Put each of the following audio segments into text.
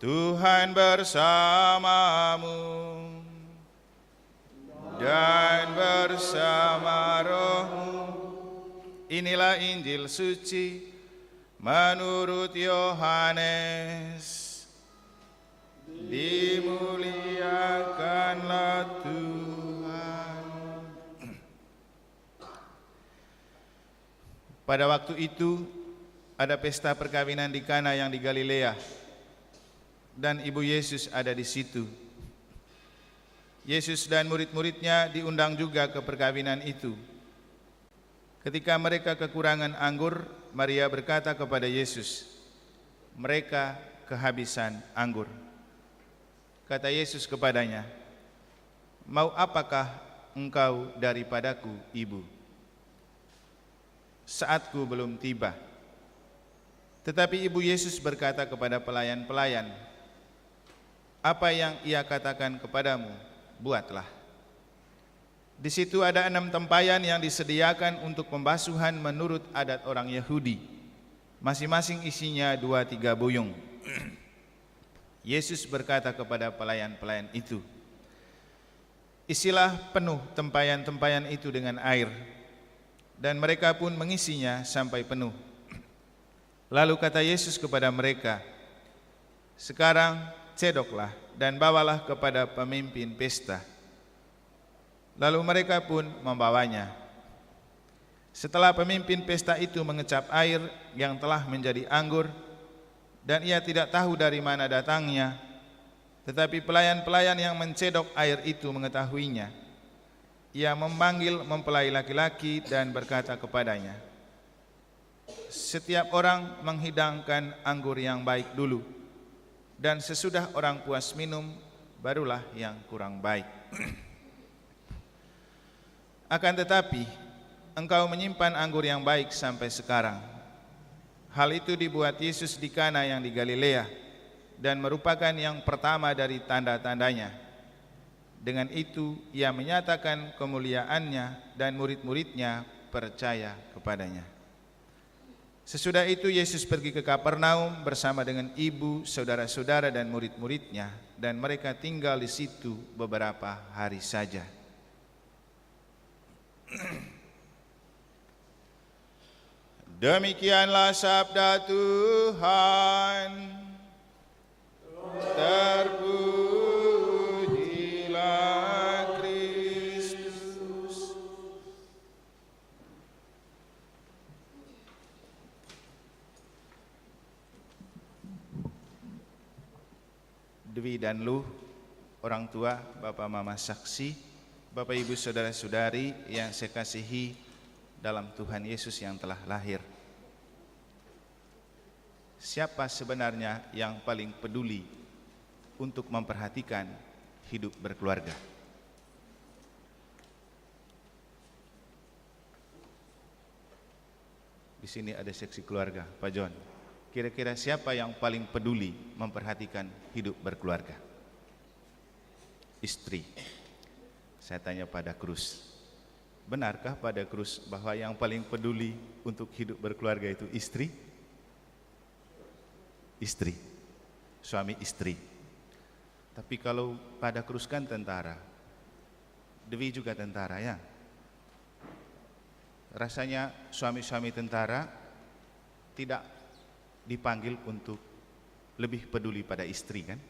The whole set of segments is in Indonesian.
Tuhan bersamamu dan bersama rohmu. Inilah Injil suci menurut Yohanes. Dimuliakanlah Tuhan. Pada waktu itu ada pesta perkawinan di Kana yang di Galilea, dan ibu Yesus ada di situ. Yesus dan murid-muridnya diundang juga ke perkawinan itu. Ketika mereka kekurangan anggur, Maria berkata kepada Yesus, "Mereka kehabisan anggur." Kata Yesus kepadanya, "Mau apakah engkau daripadaku, ibu? Saatku belum tiba." Tetapi ibu Yesus berkata kepada pelayan-pelayan, "Apa yang ia katakan kepadamu, buatlah." Di situ ada 6 tempayan yang disediakan untuk pembasuhan menurut adat orang Yahudi. Masing-masing isinya 2-3 buyung. Yesus berkata kepada pelayan-pelayan itu, "Isilah penuh tempayan-tempayan itu dengan air." Dan mereka pun mengisinya sampai penuh. Lalu kata Yesus kepada mereka, "Sekarang cedoklah dan bawalah kepada pemimpin pesta." Lalu mereka pun membawanya. Setelah pemimpin pesta itu mengecap air yang telah menjadi anggur, dan ia tidak tahu dari mana datangnya, tetapi pelayan-pelayan yang mencedok air itu mengetahuinya. Ia memanggil mempelai laki-laki dan berkata kepadanya, "Setiap orang menghidangkan anggur yang baik dulu, dan sesudah orang puas minum, barulah yang kurang baik. Akan tetapi, engkau menyimpan anggur yang baik sampai sekarang." Hal itu dibuat Yesus di Kana yang di Galilea, dan merupakan yang pertama dari tanda-tandanya. Dengan itu ia menyatakan kemuliaannya, dan murid-muridnya percaya kepadanya. Sesudah itu Yesus pergi ke Kapernaum bersama dengan ibu, saudara-saudara dan murid-muridnya, dan mereka tinggal di situ beberapa hari saja. Demikianlah sabda Tuhan. Terpujilah Kristus. Dwi dan Lu, orang tua, Bapak Mama saksi, Bapak Ibu saudara-saudari yang saya kasihi dalam Tuhan Yesus yang telah lahir. Siapa sebenarnya yang paling peduli untuk memperhatikan hidup berkeluarga? Di sini ada seksi keluarga, Pak John. Kira-kira siapa yang paling peduli memperhatikan hidup berkeluarga? Istri. Saya tanya pada Krus, benarkah pada Krus bahwa yang paling peduli untuk hidup berkeluarga itu istri? Istri, suami istri. Tapi kalau pada Krus kan tentara, Dewi juga tentara ya. Rasanya suami-suami tentara tidak dipanggil untuk lebih peduli pada istri kan?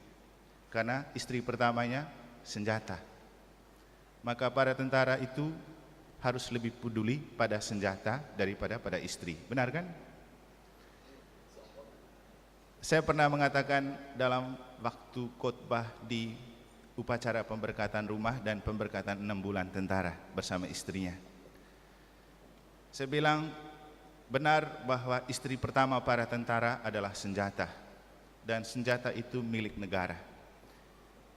Karena istri pertamanya senjata. Maka para tentara itu harus lebih peduli pada senjata daripada pada istri. Benar kan? Saya pernah mengatakan dalam waktu khotbah di upacara pemberkatan rumah dan pemberkatan 6 bulan tentara bersama istrinya. Saya bilang benar bahwa istri pertama para tentara adalah senjata, dan senjata itu milik negara.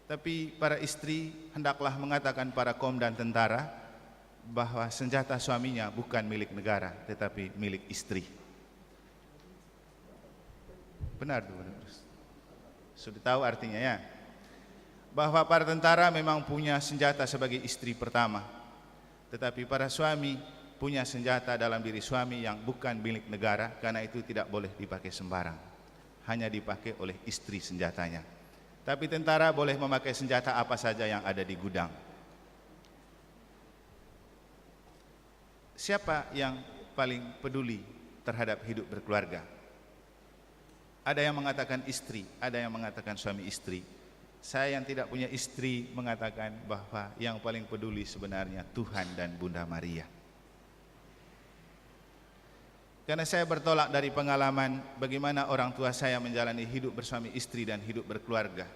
Tapi para istri hendaklah mengatakan para kaum dan tentara bahwa senjata suaminya bukan milik negara tetapi milik istri. Benar tuh, sudah tahu artinya ya, bahwa para tentara memang punya senjata sebagai istri pertama, tetapi para suami punya senjata dalam diri suami yang bukan milik negara, karena itu tidak boleh dipakai sembarang, hanya dipakai oleh istri senjatanya. Tapi tentara boleh memakai senjata apa saja yang ada di gudang. Siapa yang paling peduli terhadap hidup berkeluarga? Ada yang mengatakan istri, ada yang mengatakan suami istri. Saya yang tidak punya istri mengatakan bahwa yang paling peduli sebenarnya Tuhan dan Bunda Maria. Karena saya bertolak dari pengalaman bagaimana orang tua saya menjalani hidup bersuami istri dan hidup berkeluarga.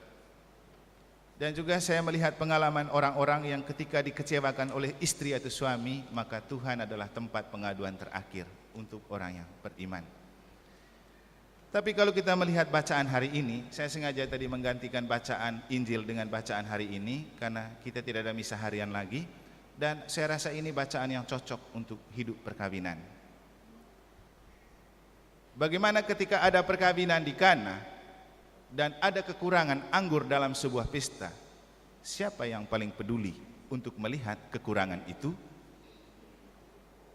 Dan juga saya melihat pengalaman orang-orang yang ketika dikecewakan oleh istri atau suami, maka Tuhan adalah tempat pengaduan terakhir untuk orang yang beriman. Tapi kalau kita melihat bacaan hari ini, saya sengaja tadi menggantikan bacaan Injil dengan bacaan hari ini, karena kita tidak ada misa harian lagi, dan saya rasa ini bacaan yang cocok untuk hidup perkawinan. Bagaimana ketika ada perkawinan di Kana dan ada kekurangan anggur dalam sebuah pesta, siapa yang paling peduli untuk melihat kekurangan itu?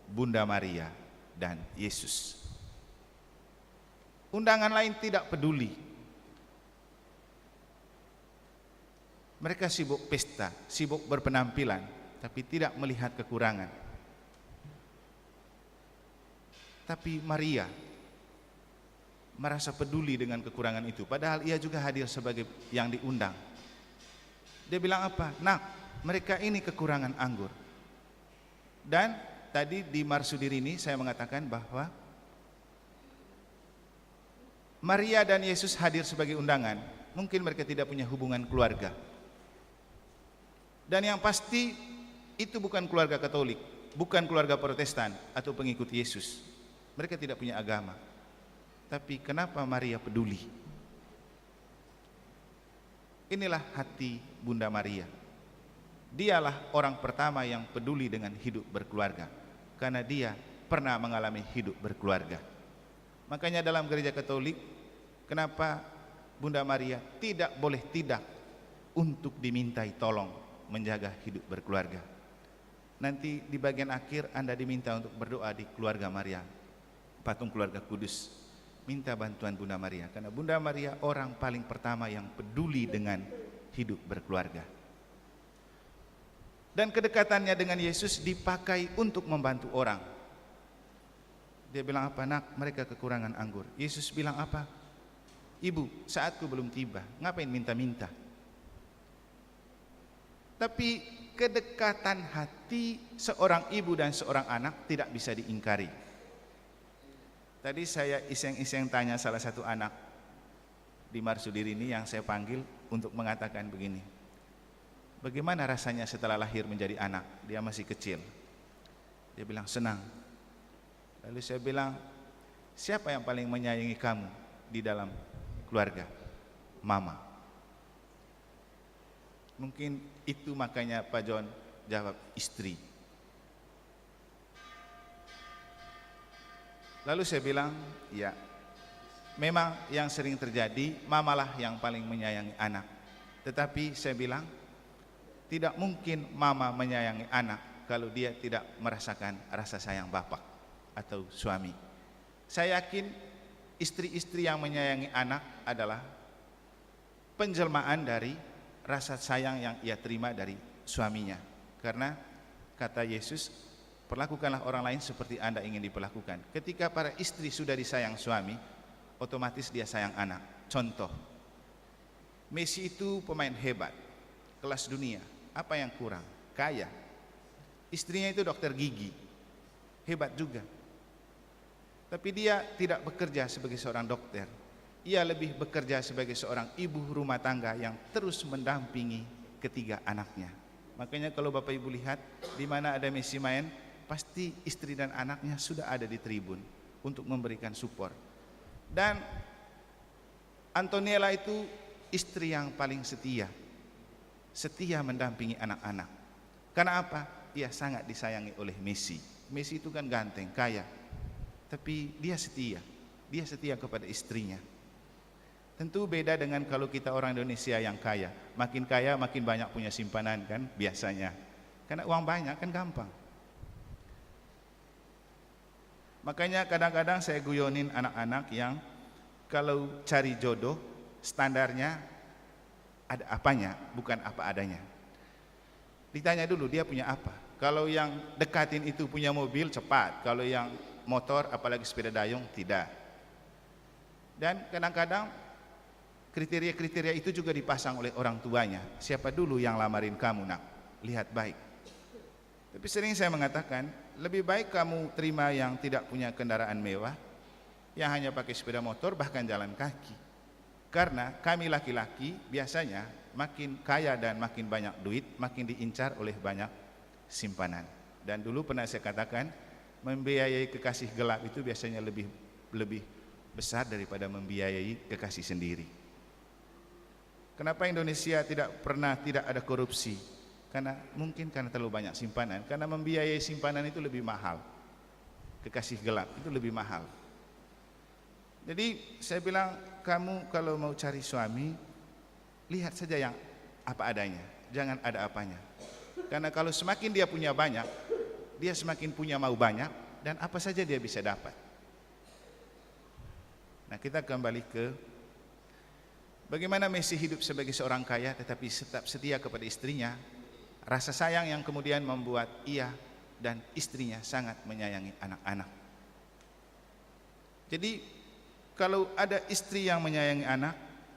Bunda Maria dan Yesus. Undangan lain tidak peduli. Mereka sibuk pesta, sibuk berpenampilan, tapi tidak melihat kekurangan. Tapi Maria merasa peduli dengan kekurangan itu, padahal ia juga hadir sebagai yang diundang. Dia bilang apa? Nak, mereka ini kekurangan anggur. Dan tadi di Marsudir ini saya mengatakan bahwa Maria dan Yesus hadir sebagai undangan. Mungkin mereka tidak punya hubungan keluarga. Dan yang pasti itu bukan keluarga Katolik, bukan keluarga Protestan atau pengikut Yesus. Mereka tidak punya agama. Tapi kenapa Maria peduli? Inilah hati Bunda Maria. Dialah orang pertama yang peduli dengan hidup berkeluarga, karena dia pernah mengalami hidup berkeluarga. Makanya dalam gereja Katolik, kenapa Bunda Maria tidak boleh tidak untuk dimintai tolong menjaga hidup berkeluarga. Nanti di bagian akhir Anda diminta untuk berdoa di keluarga Maria, patung keluarga kudus. Minta bantuan Bunda Maria, karena Bunda Maria orang paling pertama yang peduli dengan hidup berkeluarga. Dan kedekatannya dengan Yesus dipakai untuk membantu orang. Dia bilang apa? Nak, mereka kekurangan anggur. Yesus bilang apa? Ibu, saatku belum tiba, ngapain minta-minta? Tapi kedekatan hati seorang ibu dan seorang anak tidak bisa diingkari. Tadi saya iseng-iseng tanya salah satu anak di Marsudir ini yang saya panggil untuk mengatakan begini, bagaimana rasanya setelah lahir menjadi anak? Dia masih kecil. Dia bilang senang. Lalu saya bilang, siapa yang paling menyayangi kamu di dalam keluarga? Mama. Mungkin itu makanya Pak John jawab istri. Lalu saya bilang, ya memang yang sering terjadi, mamalah yang paling menyayangi anak. Tetapi saya bilang, tidak mungkin mama menyayangi anak kalau dia tidak merasakan rasa sayang bapak atau suami. Saya yakin istri-istri yang menyayangi anak adalah penjelmaan dari rasa sayang yang ia terima dari suaminya. Karena kata Yesus, perlakukanlah orang lain seperti Anda ingin diperlakukan. Ketika para istri sudah disayang suami, otomatis dia sayang anak. Contoh, Messi itu pemain hebat, kelas dunia. Apa yang kurang? Kaya. Istrinya itu dokter gigi, hebat juga. Tapi dia tidak bekerja sebagai seorang dokter. Ia lebih bekerja sebagai seorang ibu rumah tangga yang terus mendampingi ketiga anaknya. Makanya kalau Bapak Ibu lihat di mana ada Messi main, pasti istri dan anaknya sudah ada di tribun untuk memberikan support. Dan Antonella itu istri yang paling setia, setia mendampingi anak-anak. Karena apa? Ia sangat disayangi oleh Messi. Messi itu kan ganteng, kaya, tapi dia setia kepada istrinya. Tentu beda dengan kalau kita orang Indonesia yang kaya. Makin kaya makin banyak punya simpanan kan biasanya, karena uang banyak kan gampang. Makanya kadang-kadang saya guyonin anak-anak yang kalau cari jodoh standarnya ada apanya, bukan apa adanya. Ditanya dulu dia punya apa. Kalau yang dekatin itu punya mobil, cepat. Kalau yang motor, apalagi sepeda dayung, tidak. Dan kadang-kadang kriteria-kriteria itu juga dipasang oleh orang tuanya. Siapa dulu yang lamarin kamu, nak? Lihat baik. Tapi sering saya mengatakan, lebih baik kamu terima yang tidak punya kendaraan mewah, yang hanya pakai sepeda motor, bahkan jalan kaki. Karena kami laki-laki biasanya makin kaya dan makin banyak duit, makin diincar oleh banyak simpanan. Dan dulu pernah saya katakan, membiayai kekasih gelap itu biasanya lebih besar daripada membiayai kekasih sendiri. Kenapa Indonesia tidak ada korupsi? Karena terlalu banyak simpanan. Karena membiayai simpanan itu lebih mahal. Kekasih gelap itu lebih mahal. Jadi saya bilang, kamu kalau mau cari suami, lihat saja yang apa adanya, jangan ada apanya. Karena kalau semakin dia punya banyak, dia semakin punya mau banyak, dan apa saja dia bisa dapat. Nah, kita kembali ke bagaimana Messi hidup sebagai seorang kaya tetapi tetap setia kepada istrinya. Rasa sayang yang kemudian membuat ia dan istrinya sangat menyayangi anak-anak. Jadi kalau ada istri yang menyayangi anak,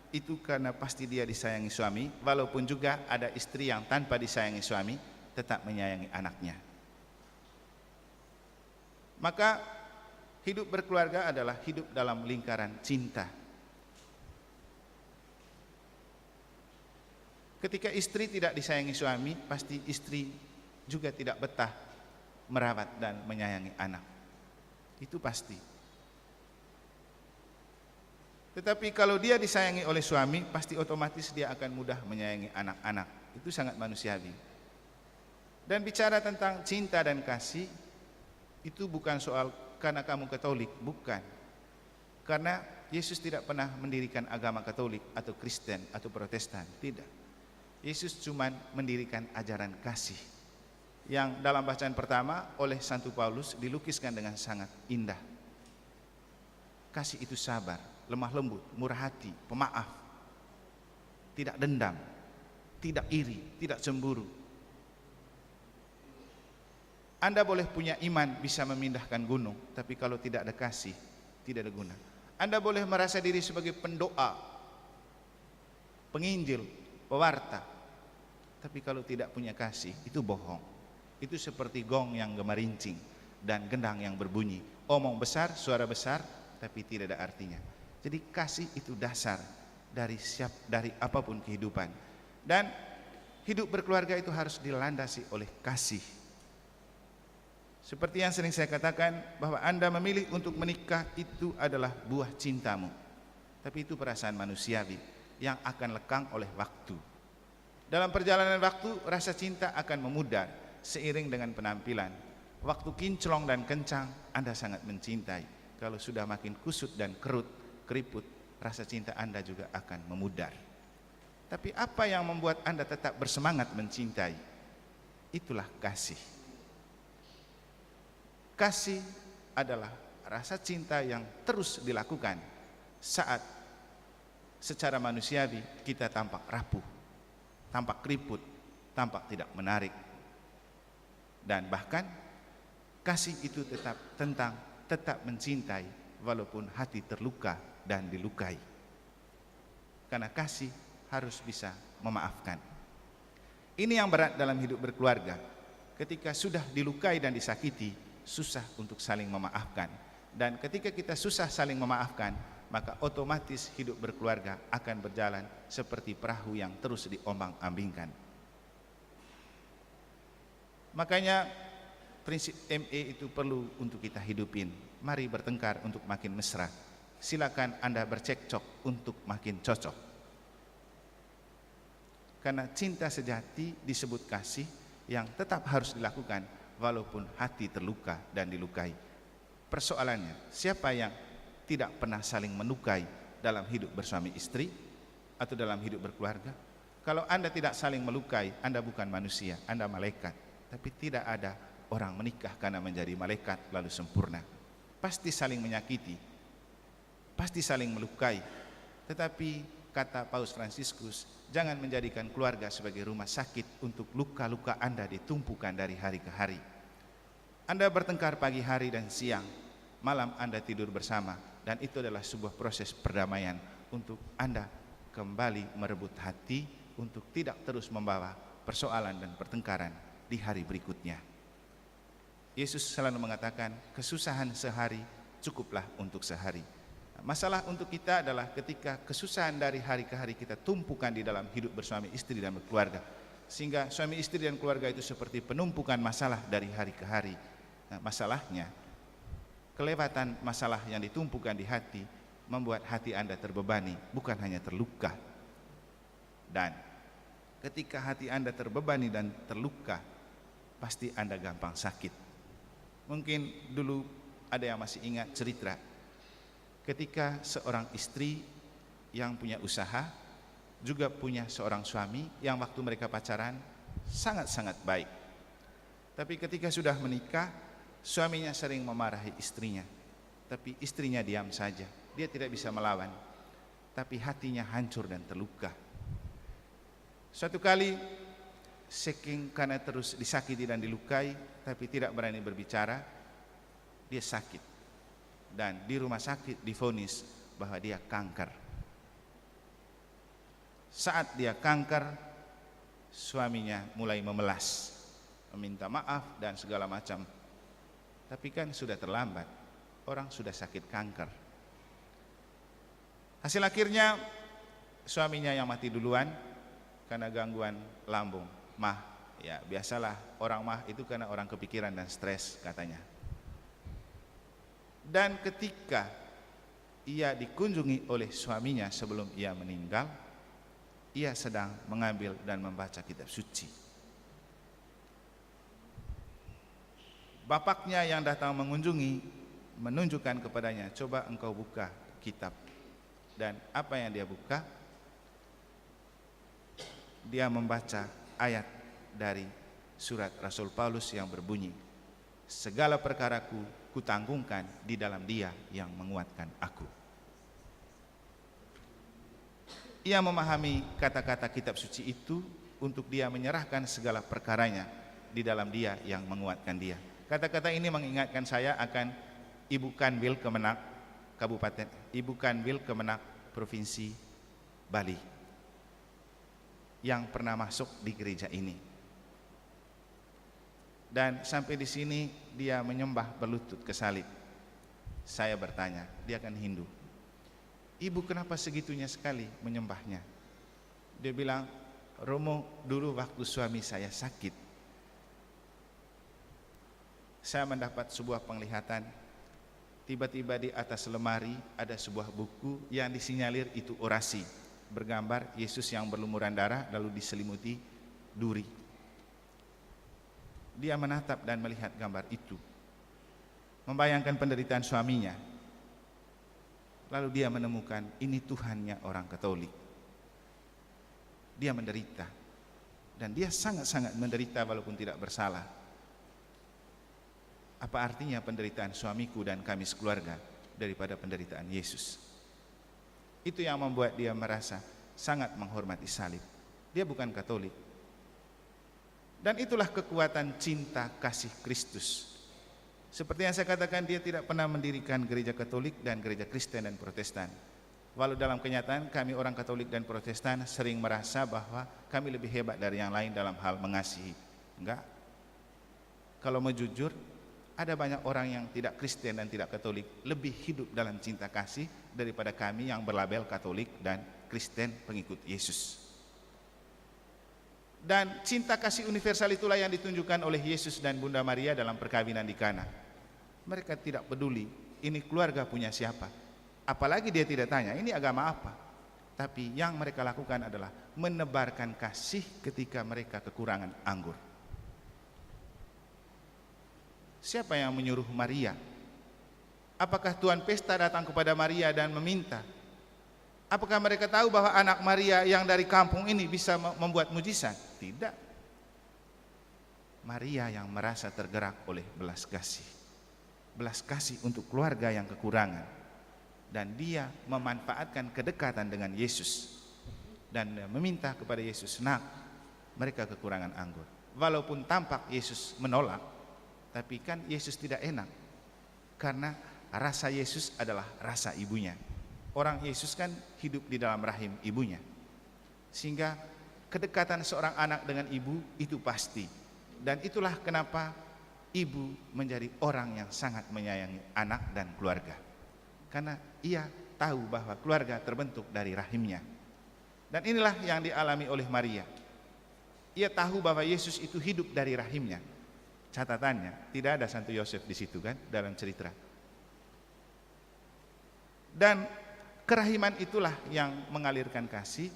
itu karena pasti dia disayangi suami. Walaupun juga ada istri yang tanpa disayangi suami, tetap menyayangi anaknya. Maka hidup berkeluarga adalah hidup dalam lingkaran cinta. Ketika istri tidak disayangi suami, pasti istri juga tidak betah merawat dan menyayangi anak. Itu pasti. Tetapi kalau dia disayangi oleh suami, pasti otomatis dia akan mudah menyayangi anak-anak. Itu sangat manusiawi. Dan bicara tentang cinta dan kasih, itu bukan soal karena kamu Katolik, bukan. Karena Yesus tidak pernah mendirikan agama Katolik atau Kristen atau Protestan, tidak. Yesus cuma mendirikan ajaran kasih yang dalam bacaan pertama oleh Santo Paulus dilukiskan dengan sangat indah. Kasih itu sabar, lemah lembut, murah hati, pemaaf, tidak dendam, tidak iri, tidak cemburu. Anda boleh punya iman bisa memindahkan gunung, tapi kalau tidak ada kasih, tidak ada guna. Anda boleh merasa diri sebagai pendoa, penginjil, pewarta, tapi kalau tidak punya kasih, itu bohong. Itu seperti gong yang gemerincing dan gendang yang berbunyi. Omong besar, suara besar, tapi tidak ada artinya. Jadi kasih itu dasar dari apapun kehidupan. Dan hidup berkeluarga itu harus dilandasi oleh kasih. Seperti yang sering saya katakan, bahwa Anda memilih untuk menikah itu adalah buah cintamu. Tapi itu perasaan manusiawi yang akan lekang oleh waktu. Dalam perjalanan waktu, rasa cinta akan memudar seiring dengan penampilan. Waktu kinclong dan kencang, Anda sangat mencintai. Kalau sudah makin kusut dan keriput, rasa cinta Anda juga akan memudar. Tapi apa yang membuat Anda tetap bersemangat mencintai? Itulah kasih. Kasih adalah rasa cinta yang terus dilakukan saat secara manusiawi kita tampak rapuh, tampak keriput, tampak tidak menarik. Dan bahkan kasih itu tetap mencintai walaupun hati terluka dan dilukai. Karena kasih harus bisa memaafkan. Ini yang berat dalam hidup berkeluarga. Ketika sudah dilukai dan disakiti, susah untuk saling memaafkan. Dan ketika kita susah saling memaafkan, maka otomatis hidup berkeluarga akan berjalan seperti perahu yang terus diombang-ambingkan. Makanya prinsip ME itu perlu untuk kita hidupin. Mari bertengkar untuk makin mesra. Silakan Anda bercekcok untuk makin cocok. Karena cinta sejati disebut kasih yang tetap harus dilakukan walaupun hati terluka dan dilukai. Persoalannya, siapa yang tidak pernah saling melukai dalam hidup bersuami istri atau dalam hidup berkeluarga? Kalau Anda tidak saling melukai, Anda bukan manusia, Anda malaikat. Tapi tidak ada orang menikah karena menjadi malaikat lalu sempurna. Pasti saling menyakiti, pasti saling melukai. Tetapi kata Paus Fransiskus, jangan menjadikan keluarga sebagai rumah sakit untuk luka-luka Anda ditumpukan dari hari ke hari. Anda bertengkar pagi hari dan siang, malam Anda tidur bersama, dan itu adalah sebuah proses perdamaian untuk Anda kembali merebut hati untuk tidak terus membawa persoalan dan pertengkaran di hari berikutnya. Yesus selalu mengatakan, kesusahan sehari cukuplah untuk sehari. Masalah untuk kita adalah ketika kesusahan dari hari ke hari kita tumpukan di dalam hidup bersuami istri dan berkeluarga, sehingga suami istri dan keluarga itu seperti penumpukan masalah dari hari ke hari. Nah, masalahnya, kelewatan masalah yang ditumpukan di hati membuat hati Anda terbebani, bukan hanya terluka. Dan ketika hati Anda terbebani dan terluka, pasti Anda gampang sakit. Mungkin dulu ada yang masih ingat cerita ketika seorang istri yang punya usaha juga punya seorang suami yang waktu mereka pacaran sangat-sangat baik. Tapi ketika sudah menikah, suaminya sering memarahi istrinya, tapi istrinya diam saja. Dia tidak bisa melawan, tapi hatinya hancur dan terluka. Suatu kali, saking karena terus disakiti dan dilukai, tapi tidak berani berbicara, dia sakit. Dan di rumah sakit divonis bahwa dia kanker. Saat dia kanker, suaminya mulai memelas, meminta maaf dan segala macam. Tapi kan sudah terlambat, orang sudah sakit kanker. Hasil akhirnya suaminya yang mati duluan karena gangguan lambung, mah. Ya biasalah, orang mah itu karena orang kepikiran dan stres katanya. Dan ketika ia dikunjungi oleh suaminya sebelum ia meninggal, ia sedang mengambil dan membaca kitab suci. Bapaknya yang datang mengunjungi menunjukkan kepadanya, coba engkau buka kitab. Dan apa yang dia buka? Dia membaca ayat dari surat Rasul Paulus yang berbunyi, segala perkaraku kutanggungan di dalam Dia yang menguatkan aku. Ia memahami kata-kata kitab suci itu untuk dia menyerahkan segala perkaranya di dalam Dia yang menguatkan dia. Kata-kata ini mengingatkan saya akan Ibu Kanwil Kemenak Kabupaten, Ibu Kanwil Kemenak Provinsi Bali yang pernah masuk di gereja ini. Dan sampai di sini dia menyembah berlutut ke salib. Saya bertanya, dia kan Hindu. Ibu kenapa segitunya sekali menyembahnya? Dia bilang, Romo, dulu waktu suami saya sakit, saya mendapat sebuah penglihatan. Tiba-tiba di atas lemari ada sebuah buku yang disinyalir itu orasi, bergambar Yesus yang berlumuran darah lalu diselimuti duri. Dia menatap dan melihat gambar itu, membayangkan penderitaan suaminya. Lalu dia menemukan ini Tuhannya orang Katolik. Dia menderita, dan dia sangat-sangat menderita walaupun tidak bersalah. Apa artinya penderitaan suamiku dan kami sekeluarga daripada penderitaan Yesus? Itu yang membuat dia merasa sangat menghormati salib. Dia bukan Katolik. Dan itulah kekuatan cinta kasih Kristus. Seperti yang saya katakan, dia tidak pernah mendirikan gereja Katolik dan gereja Kristen dan Protestan. Walau dalam kenyataan kami orang Katolik dan Protestan sering merasa bahwa kami lebih hebat dari yang lain dalam hal mengasihi. Enggak. Kalau mau jujur, ada banyak orang yang tidak Kristen dan tidak Katolik lebih hidup dalam cinta kasih daripada kami yang berlabel Katolik dan Kristen pengikut Yesus. Dan cinta kasih universal itulah yang ditunjukkan oleh Yesus dan Bunda Maria dalam perkawinan di Kana. Mereka tidak peduli ini keluarga punya siapa, apalagi dia tidak tanya ini agama apa. Tapi yang mereka lakukan adalah menebarkan kasih ketika mereka kekurangan anggur. Siapa yang menyuruh Maria? Apakah Tuan Pesta datang kepada Maria dan meminta? Apakah mereka tahu bahwa anak Maria yang dari kampung ini bisa membuat mujizat? Tidak. Maria yang merasa tergerak oleh belas kasih. Belas kasih untuk keluarga yang kekurangan. dan dia memanfaatkan kedekatan dengan Yesus dan meminta kepada Yesus, "Nak, mereka kekurangan anggur." Walaupun tampak Yesus menolak, tapi kan Yesus tidak enak, karena rasa Yesus adalah rasa ibunya. Orang Yesus kan hidup di dalam rahim ibunya, sehingga kedekatan seorang anak dengan ibu itu pasti. Dan itulah kenapa ibu menjadi orang yang sangat menyayangi anak dan keluarga, karena ia tahu bahwa keluarga terbentuk dari rahimnya. Dan inilah yang dialami oleh Maria. Ia tahu bahwa Yesus itu hidup dari rahimnya. Catatannya, tidak ada Santo Yosef di situ kan dalam cerita. Dan kerahiman itulah yang mengalirkan kasih.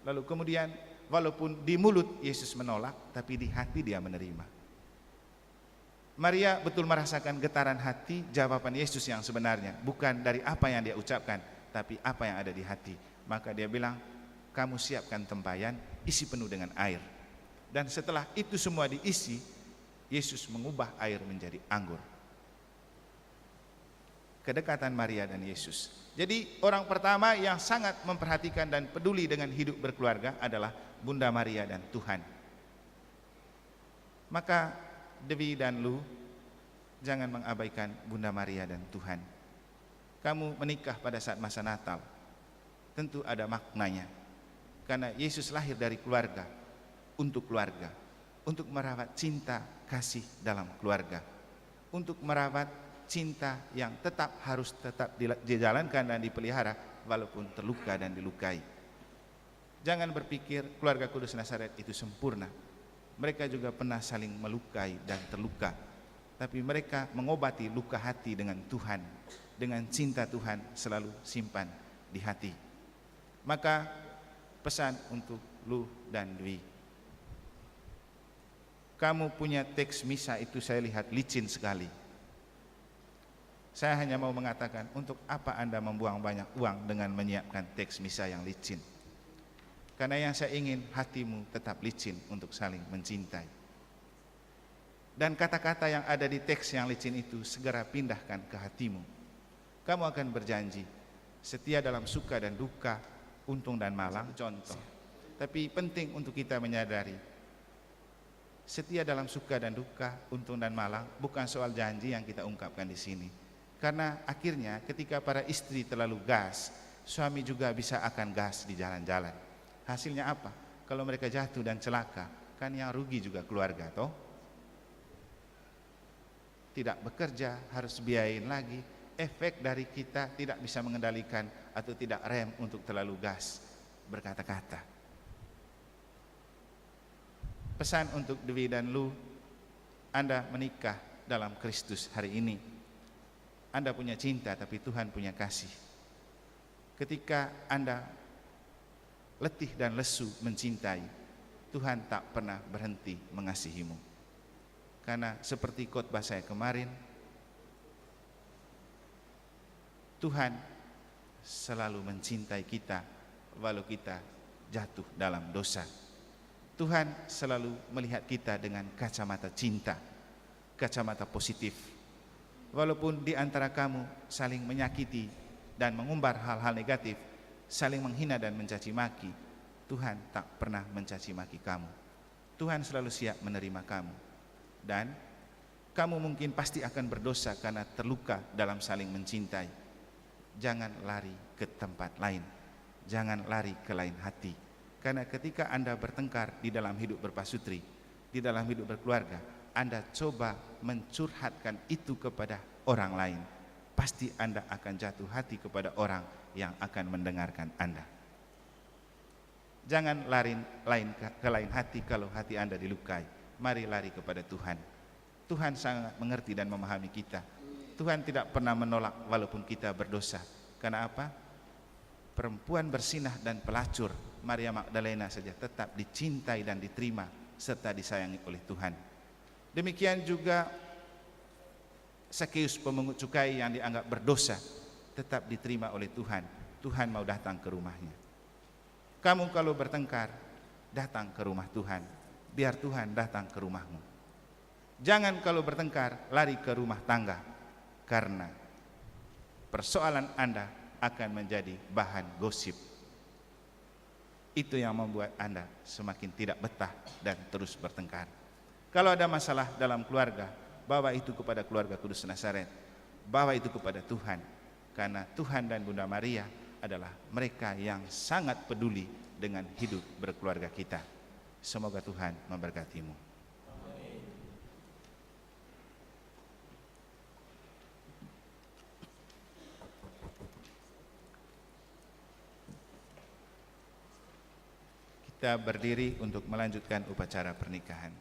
Lalu kemudian walaupun di mulut Yesus menolak, tapi di hati dia menerima. Maria betul merasakan getaran hati jawaban Yesus yang sebenarnya, bukan dari apa yang dia ucapkan, tapi apa yang ada di hati. Maka dia bilang, "Kamu siapkan tempayan, isi penuh dengan air." Dan setelah itu semua diisi, Yesus mengubah air menjadi anggur. Kedekatan Maria dan Yesus. Jadi orang pertama yang sangat memperhatikan dan peduli dengan hidup berkeluarga adalah Bunda Maria dan Tuhan. Maka Dewi dan Lu, jangan mengabaikan Bunda Maria dan Tuhan. Kamu menikah pada saat masa Natal, tentu ada maknanya, karena Yesus lahir dari keluarga, untuk keluarga, untuk merawat cinta kasih dalam keluarga, untuk merawat cinta yang harus tetap dijalankan dan dipelihara walaupun terluka dan dilukai. Jangan berpikir keluarga Kudus Nazaret itu sempurna. Mereka juga pernah saling melukai dan terluka, tapi mereka mengobati luka hati dengan Tuhan, dengan cinta Tuhan selalu simpan di hati. Maka pesan untuk Lu dan Dwi, kamu punya teks misa itu saya lihat licin sekali. Saya hanya mau mengatakan, untuk apa Anda membuang banyak uang dengan menyiapkan teks misa yang licin? Karena yang saya ingin, hatimu tetap licin untuk saling mencintai. Dan kata-kata yang ada di teks yang licin itu segera pindahkan ke hatimu. Kamu akan berjanji setia dalam suka dan duka, untung dan malang, contoh. Tapi penting untuk kita menyadari, setia dalam suka dan duka, untung dan malang bukan soal janji yang kita ungkapkan di sini. Karena akhirnya ketika para istri terlalu gas, suami juga bisa akan gas di jalan-jalan. Hasilnya apa? Kalau mereka jatuh dan celaka, kan yang rugi juga keluarga, toh? Tidak bekerja, harus biayain lagi. Efek dari kita tidak bisa mengendalikan atau tidak rem untuk terlalu gas berkata-kata. Pesan untuk Dewi dan Lu, Anda menikah dalam Kristus hari ini. Anda punya cinta, tapi Tuhan punya kasih. Ketika Anda letih dan lesu mencintai, Tuhan tak pernah berhenti mengasihimu. Karena seperti khotbah saya kemarin, Tuhan selalu mencintai kita walau kita jatuh dalam dosa. Tuhan selalu melihat kita dengan kacamata cinta, kacamata positif. Walaupun di antara kamu saling menyakiti dan mengumbar hal-hal negatif, saling menghina dan mencaci maki, Tuhan tak pernah mencaci maki kamu. Tuhan selalu siap menerima kamu. Dan kamu mungkin pasti akan berdosa karena terluka dalam saling mencintai. Jangan lari ke tempat lain, jangan lari ke lain hati. Karena ketika Anda bertengkar di dalam hidup berpasutri, di dalam hidup berkeluarga, Anda coba mencurhatkan itu kepada orang lain, pasti Anda akan jatuh hati kepada orang yang akan mendengarkan Anda. Jangan lari ke lain hati kalau hati Anda dilukai. Mari lari kepada Tuhan. Tuhan sangat mengerti dan memahami kita. Tuhan tidak pernah menolak walaupun kita berdosa. Karena apa? Perempuan bersinah dan pelacur Maria Magdalena saja tetap dicintai dan diterima serta disayangi oleh Tuhan. Demikian juga Sakeus pemungut cukai yang dianggap berdosa tetap diterima oleh Tuhan. Tuhan mau datang ke rumahnya. Kamu kalau bertengkar, datang ke rumah Tuhan, biar Tuhan datang ke rumahmu. Jangan kalau bertengkar lari ke rumah tangga, karena persoalan Anda akan menjadi bahan gosip. Itu yang membuat Anda semakin tidak betah dan terus bertengkar. Kalau ada masalah dalam keluarga, bawa itu kepada keluarga Kudus Nazaret, bawa itu kepada Tuhan, karena Tuhan dan Bunda Maria adalah mereka yang sangat peduli dengan hidup berkeluarga kita. Semoga Tuhan memberkatimu. Kita berdiri untuk melanjutkan upacara pernikahan.